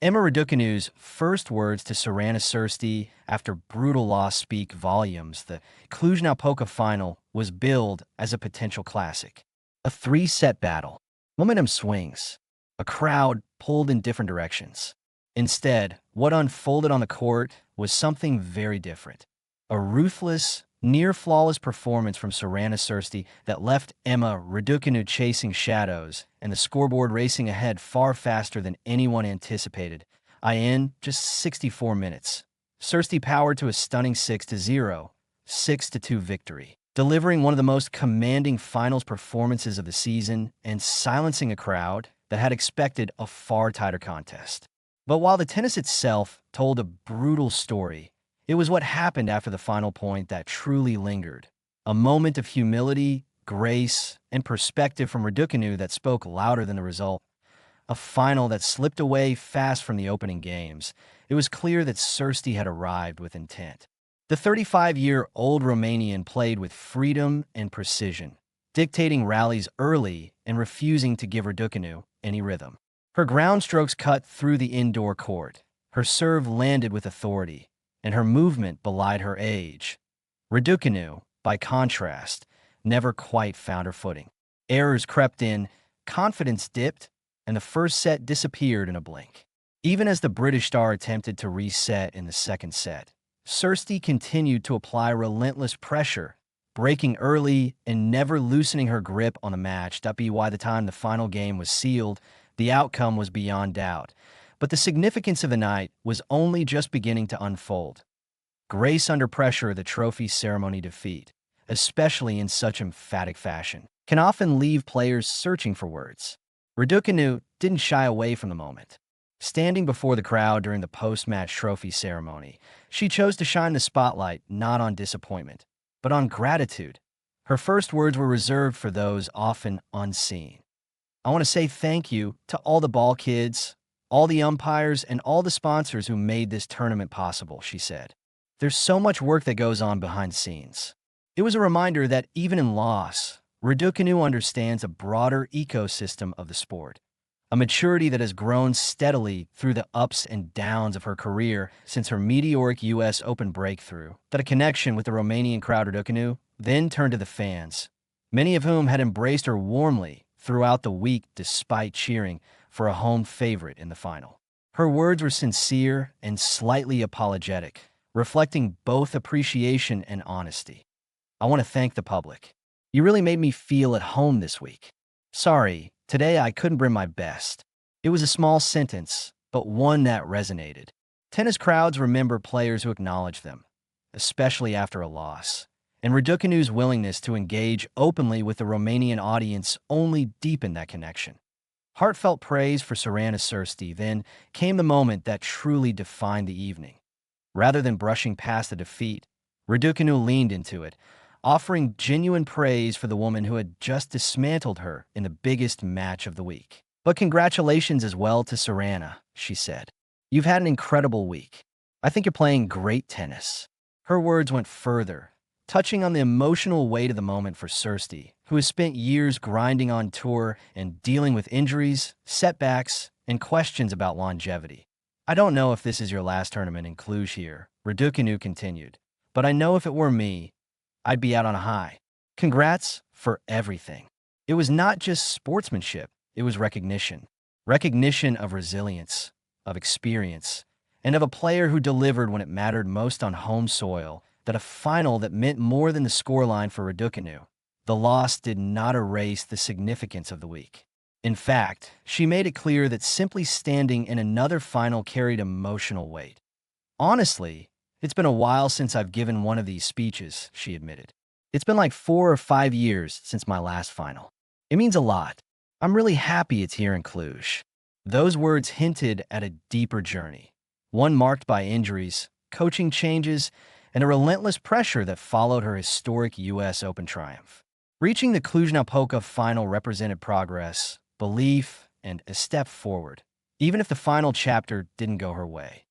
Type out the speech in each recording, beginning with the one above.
Emma Raducanu's first words to Sorana Cirstea after brutal loss speak volumes. The Cluj-Napoca final was billed as a potential classic. A three-set battle. Momentum swings. A crowd pulled in different directions. Instead, what unfolded on the court was something very different. A ruthless, near-flawless performance from Sorana Cirstea that left Emma Raducanu chasing shadows and the scoreboard racing ahead far faster than anyone anticipated. In just 64 minutes, Cirstea powered to a stunning 6-0, 6-2 victory, delivering one of the most commanding finals performances of the season and silencing a crowd that had expected a far tighter contest. But while the tennis itself told a brutal story, it was what happened after the final point that truly lingered. A moment of humility, grace, and perspective from Raducanu that spoke louder than the result. A final that slipped away fast from the opening games. It was clear that Cirstea had arrived with intent. The 35-year-old Romanian played with freedom and precision, dictating rallies early and refusing to give Raducanu any rhythm. Her ground strokes cut through the indoor court. Her serve landed with authority, and her movement belied her age. Raducanu, by contrast, never quite found her footing. Errors crept in, confidence dipped, and the first set disappeared in a blink. Even as the British star attempted to reset in the second set, Cirstea continued to apply relentless pressure, breaking early and never loosening her grip on the match. By the time the final game was sealed, the outcome was beyond doubt. But the significance of the night was only just beginning to unfold. Grace under pressure, the trophy ceremony defeat, especially in such emphatic fashion, can often leave players searching for words. Raducanu didn't shy away from the moment. Standing before the crowd during the post-match trophy ceremony, she chose to shine the spotlight not on disappointment, but on gratitude. Her first words were reserved for those often unseen. "I want to say thank you to all the ball kids, all the umpires, and all the sponsors who made this tournament possible," she said. "There's so much work that goes on behind the scenes." It was a reminder that even in loss, Raducanu understands a broader ecosystem of the sport, a maturity that has grown steadily through the ups and downs of her career since her meteoric U.S. Open breakthrough. That a connection with the Romanian crowd. Raducanu then turned to the fans, many of whom had embraced her warmly throughout the week despite cheering for a home favorite in the final. Her words were sincere and slightly apologetic, reflecting both appreciation and honesty. "I want to thank the public. You really made me feel at home this week. Sorry, today I couldn't bring my best." It was a small sentence, but one that resonated. Tennis crowds remember players who acknowledge them, especially after a loss. And Raducanu's willingness to engage openly with the Romanian audience only deepened that connection. Heartfelt praise for Sorana Cirstea. Then came the moment that truly defined the evening. Rather than brushing past the defeat, Raducanu leaned into it, offering genuine praise for the woman who had just dismantled her in the biggest match of the week. "But congratulations as well to Sorana," she said. "You've had an incredible week. I think you're playing great tennis." Her words went further, touching on the emotional weight of the moment for Cirstea, who has spent years grinding on tour and dealing with injuries, setbacks, and questions about longevity. "I don't know if this is your last tournament in Cluj here," Raducanu continued, "but I know if it were me, I'd be out on a high. Congrats for everything." It was not just sportsmanship, it was recognition. Recognition of resilience, of experience, and of a player who delivered when it mattered most on home soil. That a final that meant more than the scoreline for Raducanu. The loss did not erase the significance of the week. In fact, she made it clear that simply standing in another final carried emotional weight. "Honestly, it's been a while since I've given one of these speeches," she admitted. "It's been like 4 or 5 years since my last final. It means a lot. I'm really happy it's here in Cluj." Those words hinted at a deeper journey, one marked by injuries, coaching changes, and a relentless pressure that followed her historic U.S. Open triumph. Reaching the Cluj-Napoca final represented progress, belief, and a step forward, even if the final chapter didn't go her way.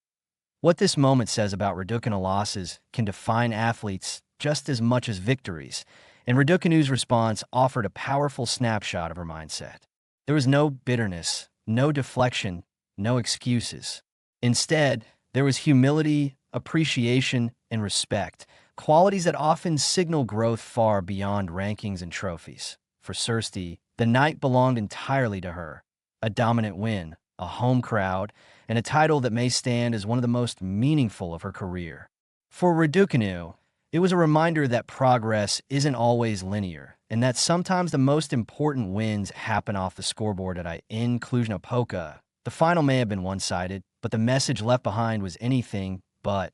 What this moment says about Raducanu losses can define athletes just as much as victories, and Raducanu's response offered a powerful snapshot of her mindset. There was no bitterness, no deflection, no excuses. Instead, there was humility, appreciation, and respect, qualities that often signal growth far beyond rankings and trophies. For Cirstea, the night belonged entirely to her. A dominant win, a home crowd, and a title that may stand as one of the most meaningful of her career. For Raducanu, it was a reminder that progress isn't always linear, and that sometimes the most important wins happen off the scoreboard in Cluj-Napoca. The final may have been one-sided, but the message left behind was anything but.